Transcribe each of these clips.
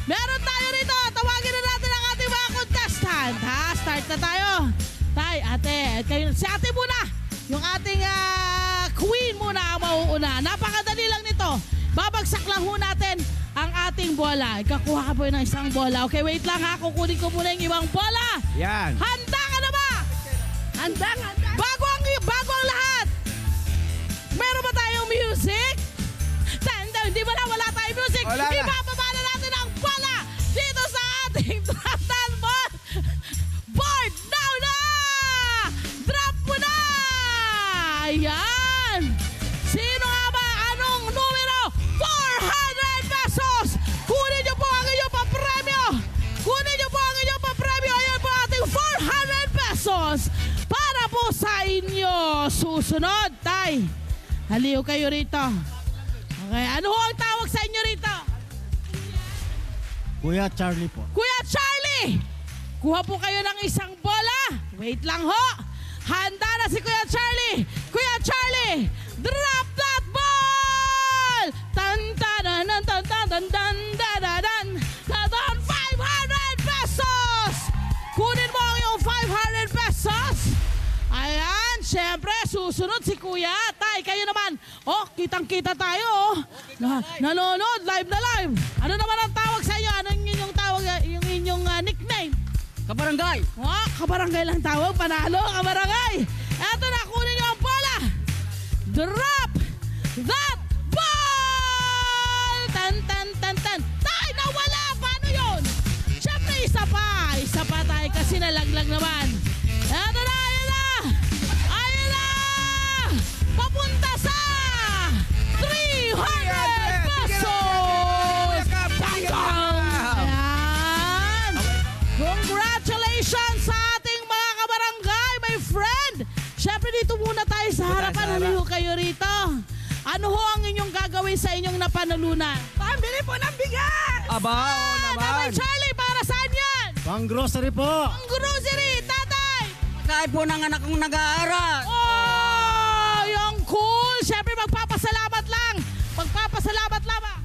Meron tayo rito. Tawagin na natin ang ating mga contestant. Ha? Start na tayo. Tay, ate. Kayo, si ate muna. Yung ating queen muna ang mauuna. Napakadali lang nito. Babagsak lang ho natin ang ating bola. Ikakuha ka po ng isang bola. Okay, wait lang ha. Kukunin ko muna yung ibang bola. Yan. Handa ka na ba? Handa. Bago ang lahat. Meron ba tayong music? Hindi ba na wala tayong music? Wala na. Ibababa na natin ang bola dito sa ating draftan board. Now na! Drop mo na! Ayan! Sino nga ba? Anong numero? 400 pesos! Kunin niyo po ang inyong papremyo! Kunin niyo po ang inyong papremyo! Ayan po ating 400 pesos para po sa inyo. Susunod, tay. Haliw kayo rito. Okay, ano ho ang tawag sa inyo rito? Kuya Charlie po. Kuya Charlie! Kuha po kayo ng isang bola. Wait lang ho. Handa na si Kuya Charlie. Kuya Charlie, drop that ball! Tan-tan-tan-tan-tan-tan-tan-tan-tan. 500 pesos! Kunin mo ang iyong 500 pesos. Ayan, syempre, susunod si Kuya. Tay, kayo naman. Oh, kitang-kita tayo. Nanonood, live na live. Ano naman ang tawag sa inyo? Ano yung inyong tawag, yung inyong nickname? Kabarangay. Oh, kabarangay lang tawag. Panalo, kabarangay. Eto na, kunin niyo ang bola. Drop that ball! Tan-tan-tan-tan. Tay, nawala! Paano yun? Syempre, isa pa tayo kasi nalaglag naman. Eto na, ayun na! Ayun na! Papunta sa 300 pesos! Tangkang! Ayan! Congratulations sa ating mga kabarangay, my friend! Syempre dito muna tayo sa harapan. Haliho kayo rito. Ano ho ang inyong gagawin sa inyong napanalunan? Pambili po ng bigas. Aba, oo naman. Tatay Charlie, para saan yan? Pang grocery po. Ang grocery, tatay! Pagkain po ng anak kong nag-aaral. Oh, yung cool! Syempre magpapasalamat lang. Magpapasalamat lamang.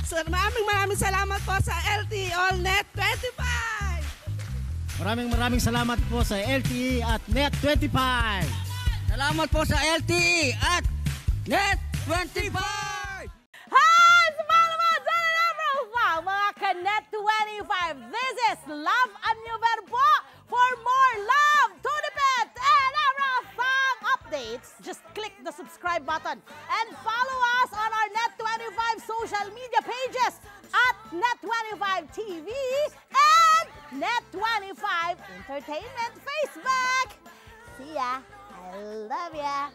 So, maraming salamat po sa LTE AllNet 25. Maraming salamat po sa LTE at Net 25. Salamat po sa LTE at Net 25. Hi! Sa mga naman dyan na profile, mga Kanet 25. This is Love and New Verbo. For more love, Tunipet, and Everything updates, just click the subscribe button and follow us on our Net25 social media pages at Net25 TV and Net25 Entertainment Facebook. See ya. I love ya.